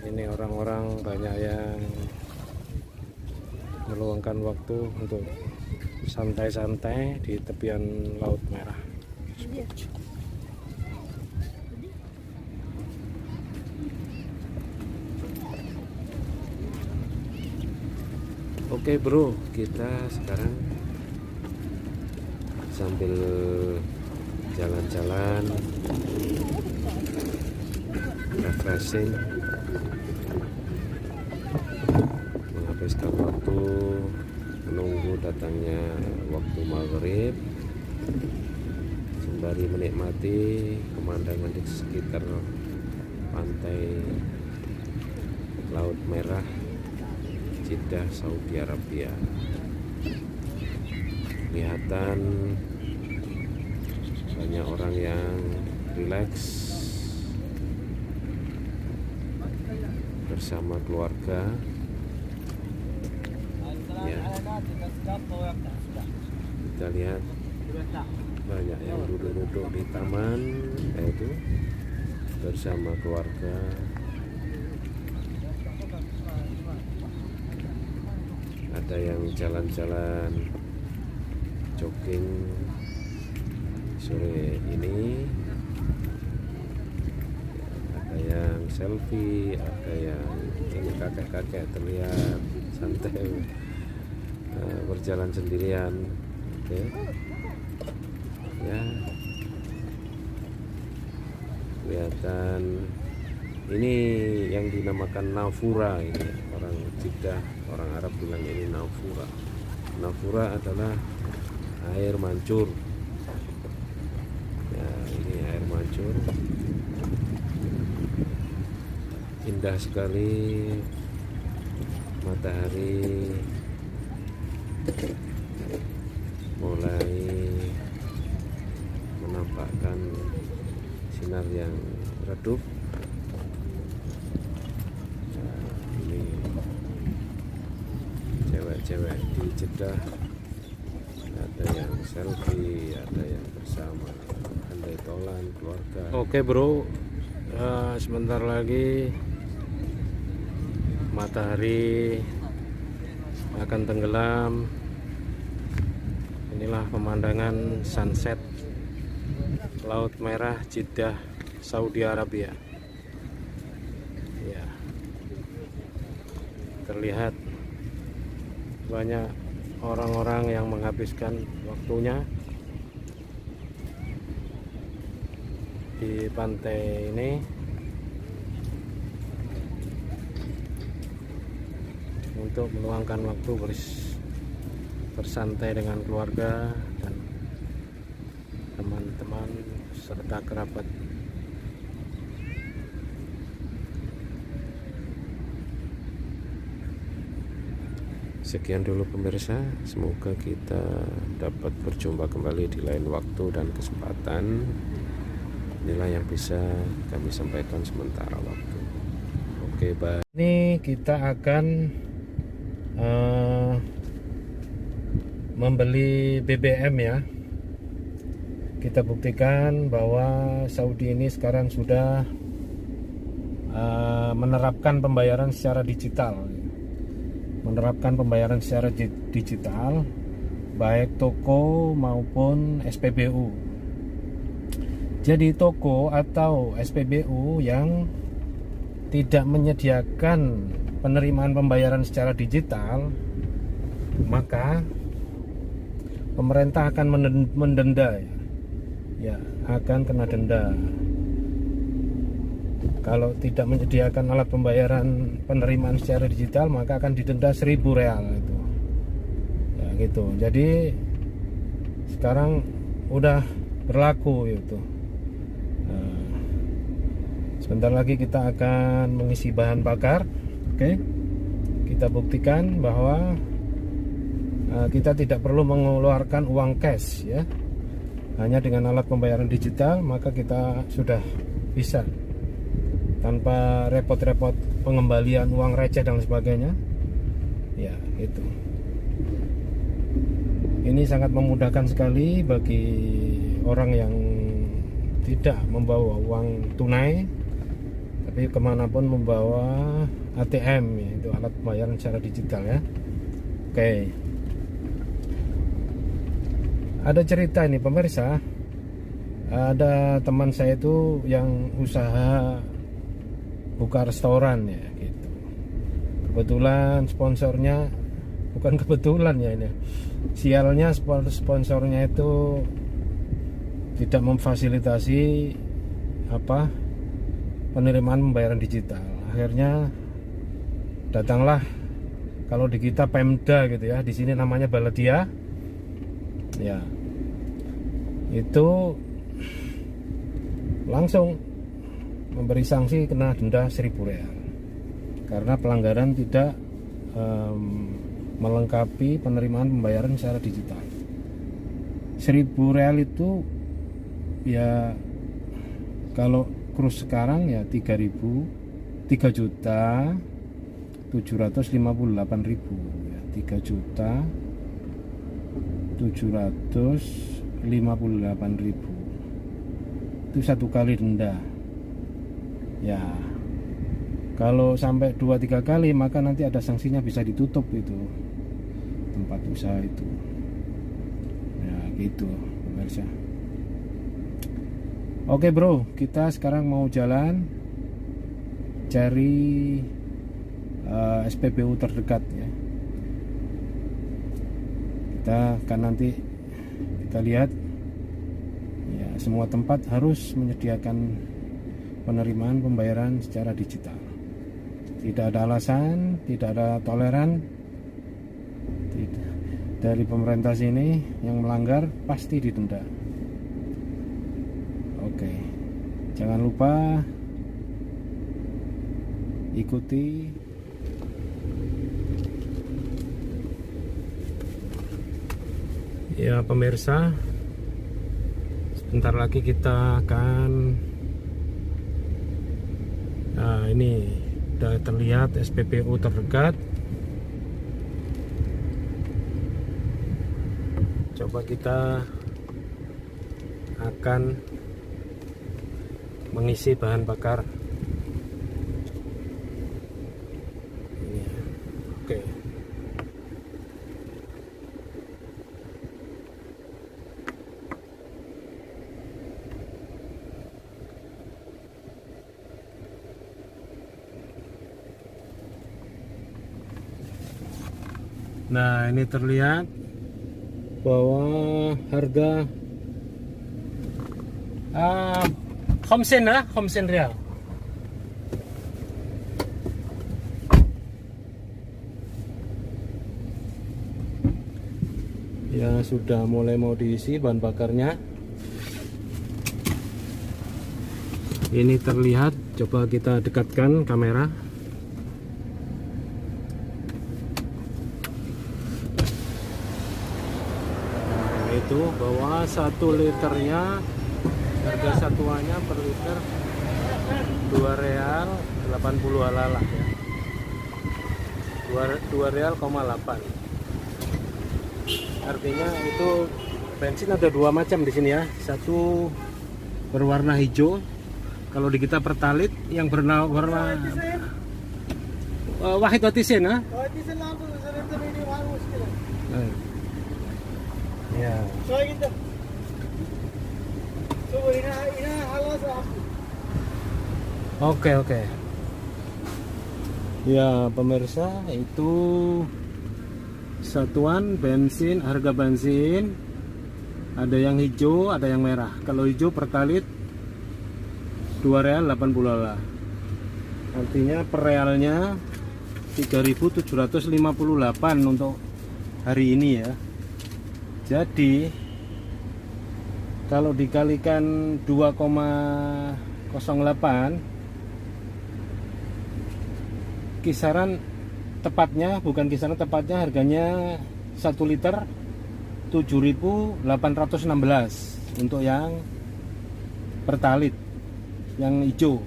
Ini orang-orang banyak yang meluangkan waktu untuk santai-santai di tepian Laut Merah. Oke bro, kita sekarang sambil jalan-jalan refreshing, menghabiskan waktu menunggu datangnya waktu maghrib sembari menikmati pemandangan di sekitar pantai Laut Merah Jeddah, Saudi Arabia. Kelihatan banyak orang yang rileks bersama keluarga. Ya, kita lihat banyak yang duduk-duduk di taman, yaitu bersama keluarga. Ada yang jalan-jalan jogging sore ini, ada yang selfie, ada yang ini kakek-kakek terlihat santai berjalan sendirian. Oke. Ya, kelihatan ini yang dinamakan nafura, ini orang Jeddah, orang Arab bilang ini nafura. Nafura adalah air mancur. Ya, ini air mancur. Indah sekali, matahari mulai menampakkan sinar yang redup. Cewek-cewek di Jeddah, ada yang selfie, ada yang bersama andai tolan keluarga. Oke bro, sebentar lagi matahari akan tenggelam. Inilah pemandangan sunset Laut Merah Jeddah, Saudi Arabia. Ya, terlihat banyak orang-orang yang menghabiskan waktunya di pantai ini untuk meluangkan waktu bersantai dengan keluarga dan teman-teman serta kerabat. Sekian dulu pemirsa, semoga kita dapat berjumpa kembali di lain waktu dan kesempatan. Inilah yang bisa kami sampaikan sementara waktu. Oke, baik. Ini kita akan membeli BBM ya. Kita buktikan bahwa Saudi ini sekarang sudah menerapkan pembayaran secara digital. Baik toko maupun SPBU. Jadi toko atau SPBU yang tidak menyediakan penerimaan pembayaran secara digital, maka pemerintah akan mendenda, ya akan kena denda. Kalau tidak menyediakan alat pembayaran penerimaan secara digital, maka akan didenda 1.000 real itu. Ya gitu. Jadi sekarang udah berlaku itu. Sebentar lagi kita akan mengisi bahan bakar. Oke. Kita kita buktikan bahwa kita tidak perlu mengeluarkan uang cash ya. Hanya dengan alat pembayaran digital maka kita sudah bisa tanpa repot-repot pengembalian uang receh dan sebagainya. Ya, itu. Ini sangat memudahkan sekali bagi orang yang tidak membawa uang tunai, tapi kemanapun membawa ATM, yaitu alat pembayaran secara digital ya. Oke. Ada cerita ini pemirsa. Ada teman saya itu yang usaha buka restoran ya gitu. Kebetulan sponsornya, bukan kebetulan ya ini, sialnya sponsornya itu tidak memfasilitasi penerimaan pembayaran digital. Akhirnya datanglah, kalau di kita Pemda gitu ya, di sini namanya Baladia ya, itu langsung memberi sanksi, kena denda 1.000 real karena pelanggaran tidak melengkapi penerimaan pembayaran secara digital. 1.000 real itu ya kalau kurs sekarang ya 3.758.000 ya, 3.758.000 itu satu kali denda ya. Kalau sampai 2-3 kali maka nanti ada sanksinya, bisa ditutup itu tempat usaha itu ya gitu pemirsa. Oke bro, kita sekarang mau jalan cari SPBU terdekat ya. Kita akan nanti kita lihat ya, semua tempat harus menyediakan penerimaan pembayaran secara digital. Tidak ada alasan, tidak ada toleran dari pemerintah sini. Yang melanggar pasti didenda. Oke, jangan lupa ikuti ya pemirsa. Sebentar lagi kita akan ini sudah terlihat SPBU terdekat. Coba kita akan mengisi bahan bakar ini. Oke. Nah, ini terlihat bahwa harga 50 real. Ya, sudah mulai mau diisi bahan bakarnya. Ini terlihat, coba kita dekatkan kamera. Itu bahwa 1 liternya harga satuannya per liter 2 real 80 halalah ya. 2 real, 8. Artinya itu bensin ada dua macam di sini ya. Satu berwarna hijau. Kalau di kita Pertalite yang berwarna wahid watisin ha? Ya. Oke. Ya pemirsa, itu satuan bensin, harga bensin ada yang hijau, ada yang merah. Kalau hijau Pertalite 2 real 80 halalah. Artinya per realnya 3.758 untuk hari ini ya. Jadi kalau dikalikan 2,08 kisaran tepatnya, bukan kisaran tepatnya, harganya 1 liter 7.816 untuk yang Pertalite yang hijau.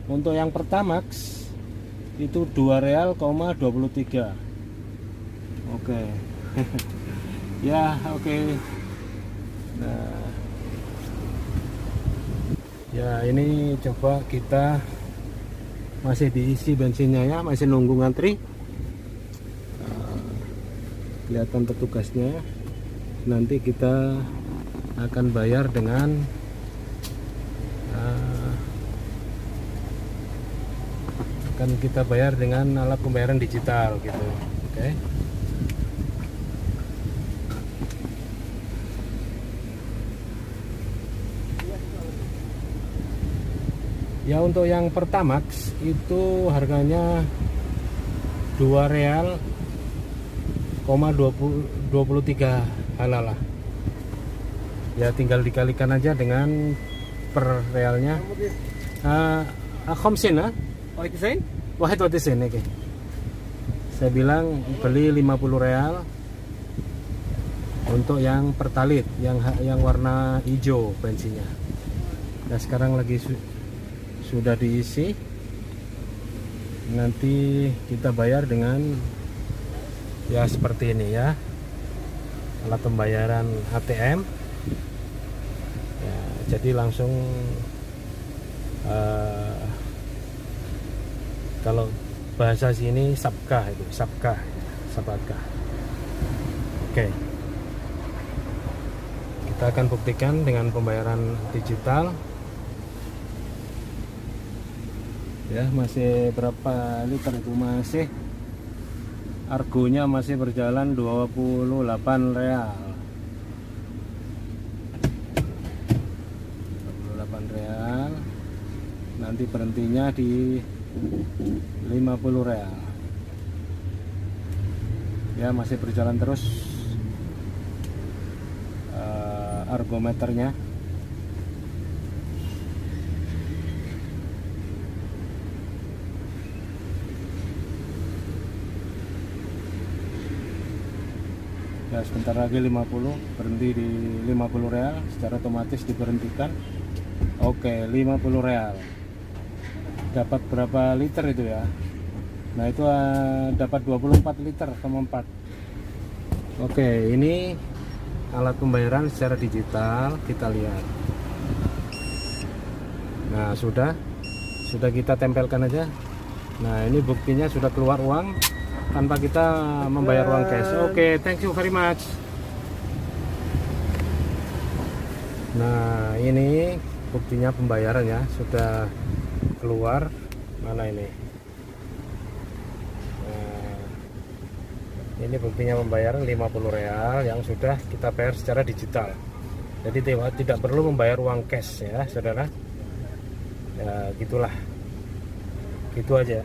Untuk yang Pertamax itu 2 real, 23. Oke. Ya, oke. Nah, ya ini coba kita masih diisi bensinnya ya, masih nunggu ngantri. Kelihatan petugasnya. Nanti kita akan bayar dengan alat pembayaran digital gitu. Oke. Ya, untuk yang Pertamax itu harganya 2 real, 23 halalah. Ya tinggal dikalikan aja dengan per realnya. Khamsin wahid watisin. Oke. Saya bilang beli 50 real untuk yang Pertalite yang warna hijau bensinnya. Nah, sekarang lagi sudah diisi. Nanti kita bayar dengan ya seperti ini ya, alat pembayaran ATM ya, jadi langsung kalau bahasa sini sabkah itu, sabkah. Oke, kita akan buktikan dengan pembayaran digital ya. Masih berapa liter itu, masih argonya masih berjalan 28 real. 28 real. Nanti berhentinya di 50 real. Ya, masih berjalan terus argometernya. Ya, sebentar lagi 50, berhenti di 50 real, secara otomatis diberhentikan. Oke, 50 real. Dapat berapa liter itu ya? Nah, itu dapat 24 liter sama 4. Oke, ini alat pembayaran secara digital, kita lihat. Nah, sudah kita tempelkan aja. Nah, ini buktinya sudah keluar uang tanpa kita membayar uang cash. Oke, thank you very much. Nah, ini buktinya pembayaran ya, sudah keluar. Mana ini? Nah, ini buktinya pembayaran 50 real yang sudah kita bayar secara digital. Jadi tidak perlu membayar uang cash ya, saudara. Ya, gitulah. Gitu aja.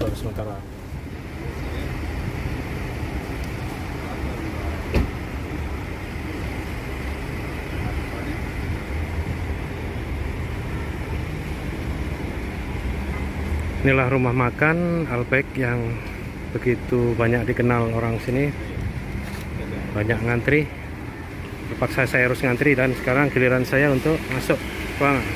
Terus sementara. Inilah rumah makan Albek yang begitu banyak dikenal orang sini. Banyak ngantri. Terpaksa saya harus ngantri dan sekarang giliran saya untuk masuk ruangan.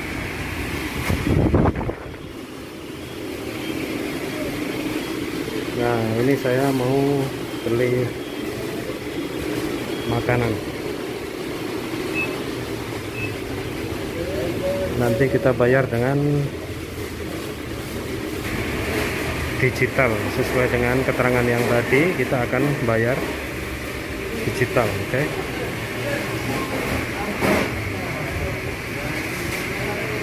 Nah, ini saya mau beli makanan. Nanti kita bayar dengan digital sesuai dengan keterangan yang tadi. Kita akan bayar digital. Oke.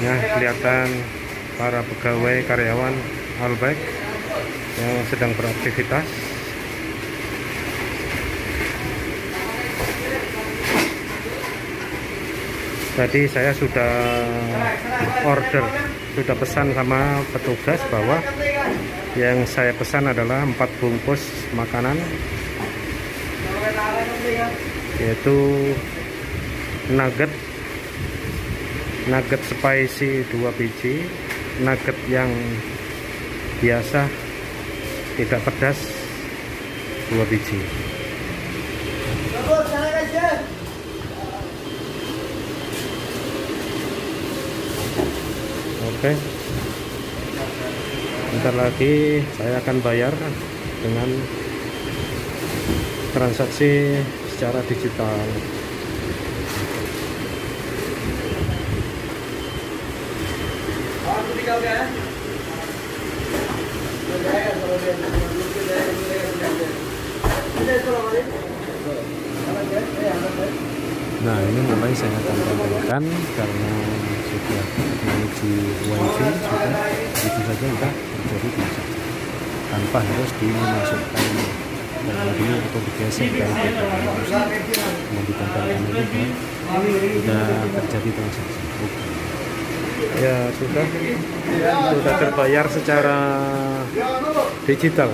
Nah, kelihatan para pegawai karyawan Albek yang sedang beraktivitas. Tadi saya sudah order, sudah pesan sama petugas bahwa yang saya pesan adalah 4 bungkus makanan, yaitu nugget spicy 2 biji, nugget yang biasa tidak pedas 2 biji. Oke, bentar lagi saya akan bayar dengan transaksi secara digital. Nah, ini mulai saya akan tampilkan karena sudah menuju wifi, sudah itu saja sudah terjadi transaksi tanpa harus dimasukkan dari atau digesek dari yang ditempelkan ini sudah terjadi transaksi. Ya sudah terbayar secara digital.